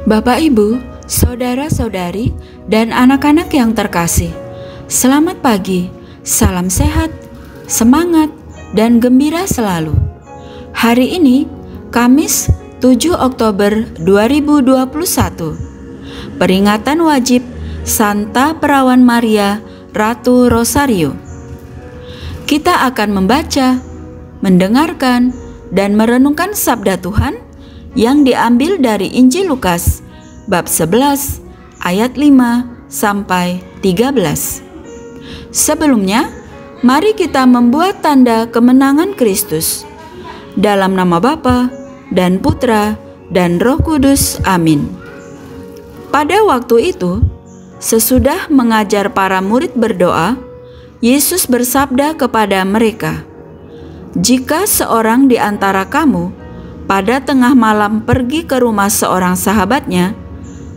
Bapak, Ibu, saudara-saudari, dan anak-anak yang terkasih, selamat pagi, salam sehat, semangat, dan gembira selalu. Hari ini, Kamis 7 Oktober 2021, peringatan wajib Santa Perawan Maria Ratu Rosario. Kita akan membaca, mendengarkan, dan merenungkan sabda Tuhan yang diambil dari Injil Lukas bab 11 ayat 5 sampai 13. Sebelumnya, mari kita membuat tanda kemenangan Kristus. Dalam nama Bapa dan Putra dan Roh Kudus. Amin. Pada waktu itu, sesudah mengajar para murid berdoa, Yesus bersabda kepada mereka, "Jika seorang di antara kamu pada tengah malam pergi ke rumah seorang sahabatnya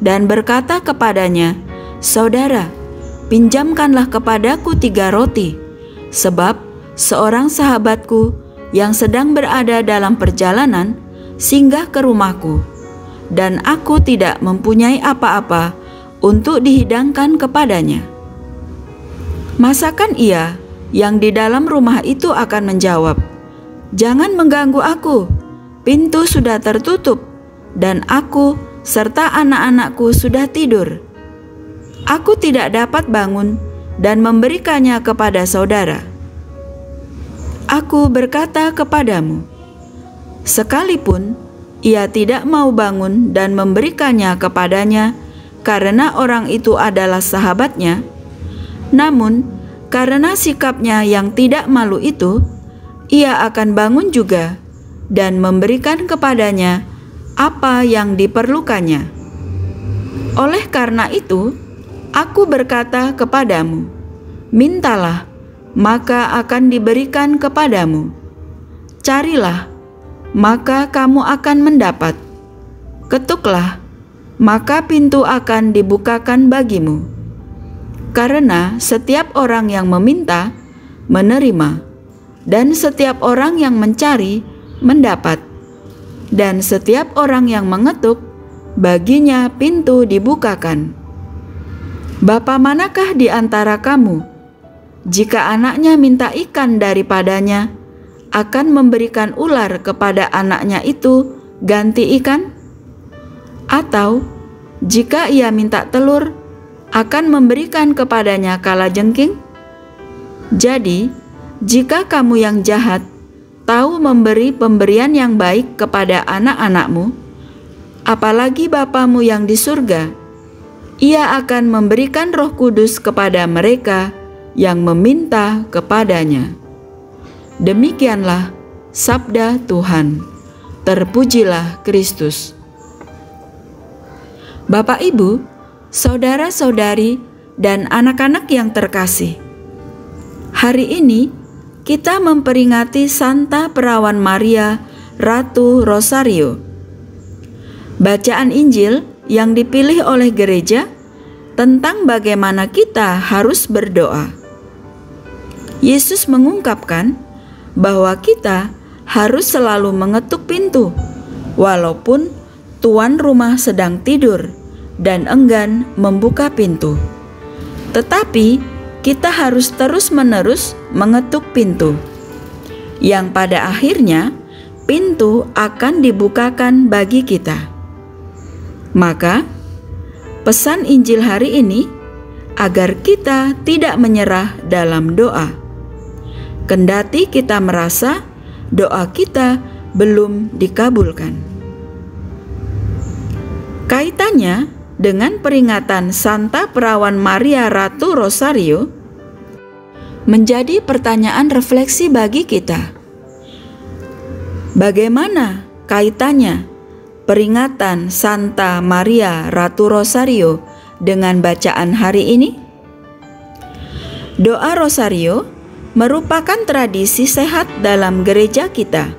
dan berkata kepadanya, 'Saudara, pinjamkanlah kepadaku 3 roti, sebab seorang sahabatku yang sedang berada dalam perjalanan singgah ke rumahku, dan aku tidak mempunyai apa-apa untuk dihidangkan kepadanya.' Masakan ia yang di dalam rumah itu akan menjawab, 'Jangan mengganggu aku, pintu sudah tertutup, dan aku serta anak-anakku sudah tidur. Aku tidak dapat bangun dan memberikannya kepada saudara.' Aku berkata kepadamu, sekalipun ia tidak mau bangun dan memberikannya kepadanya karena orang itu adalah sahabatnya, namun karena sikapnya yang tidak malu itu, ia akan bangun juga dan memberikan kepadanya apa yang diperlukannya. Oleh karena itu, aku berkata kepadamu, mintalah, maka akan diberikan kepadamu. Carilah, maka kamu akan mendapat. Ketuklah, maka pintu akan dibukakan bagimu. Karena setiap orang yang meminta, menerima, dan setiap orang yang mencari, mendapat, dan setiap orang yang mengetuk, baginya pintu dibukakan. Bapa manakah di antara kamu, jika anaknya minta ikan daripadanya, akan memberikan ular kepada anaknya itu ganti ikan? Atau jika ia minta telur, akan memberikan kepadanya kalajengking? Jadi, jika kamu yang jahat tahu memberi pemberian yang baik kepada anak-anakmu, apalagi Bapamu yang di surga, Ia akan memberikan Roh Kudus kepada mereka yang meminta kepadanya." Demikianlah sabda Tuhan. Terpujilah Kristus. Bapak, Ibu, saudara-saudari, dan anak-anak yang terkasih, hari ini kita memperingati Santa Perawan Maria Ratu Rosario. Bacaan Injil yang dipilih oleh gereja tentang bagaimana kita harus berdoa. Yesus mengungkapkan bahwa kita harus selalu mengetuk pintu, walaupun tuan rumah sedang tidur dan enggan membuka pintu. Tetapi kita harus terus-menerus mengetuk pintu, yang pada akhirnya pintu akan dibukakan bagi kita. Maka, pesan Injil hari ini agar kita tidak menyerah dalam doa, kendati kita merasa doa kita belum dikabulkan. Kaitannya dengan peringatan Santa Perawan Maria Ratu Rosario menjadi pertanyaan refleksi bagi kita. Bagaimana kaitannya peringatan Santa Maria Ratu Rosario dengan bacaan hari ini? Doa Rosario merupakan tradisi sehat dalam gereja kita.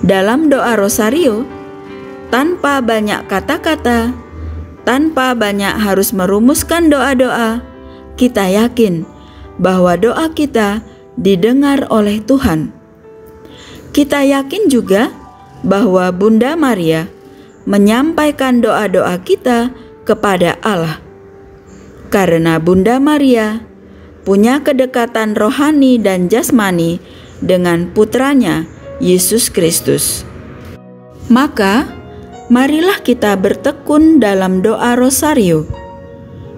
Dalam doa Rosario, tanpa banyak kata-kata, tanpa banyak harus merumuskan doa-doa, kita yakin bahwa doa kita didengar oleh Tuhan. Kita yakin juga bahwa Bunda Maria menyampaikan doa-doa kita kepada Allah. Karena Bunda Maria punya kedekatan rohani dan jasmani dengan putranya Yesus Kristus. Maka, marilah kita bertekun dalam doa rosario.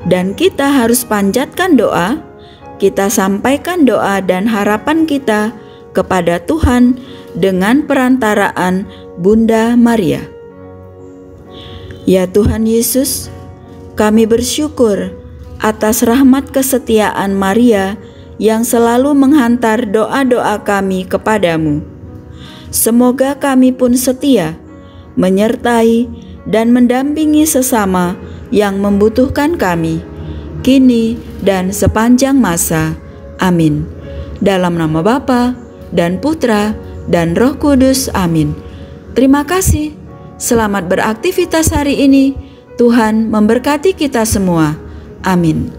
Dan kita harus panjatkan doa, kita sampaikan doa dan harapan kita kepada Tuhan dengan perantaraan Bunda Maria. Ya Tuhan Yesus, kami bersyukur atas rahmat kesetiaan Maria yang selalu menghantar doa-doa kami kepadamu. Semoga kami pun setia, menyertai dan mendampingi sesama yang membutuhkan kami, kini dan sepanjang masa. Amin. Dalam nama Bapa dan Putra dan Roh Kudus. Amin. Terima kasih. Selamat beraktivitas hari ini. Tuhan memberkati kita semua. Amin.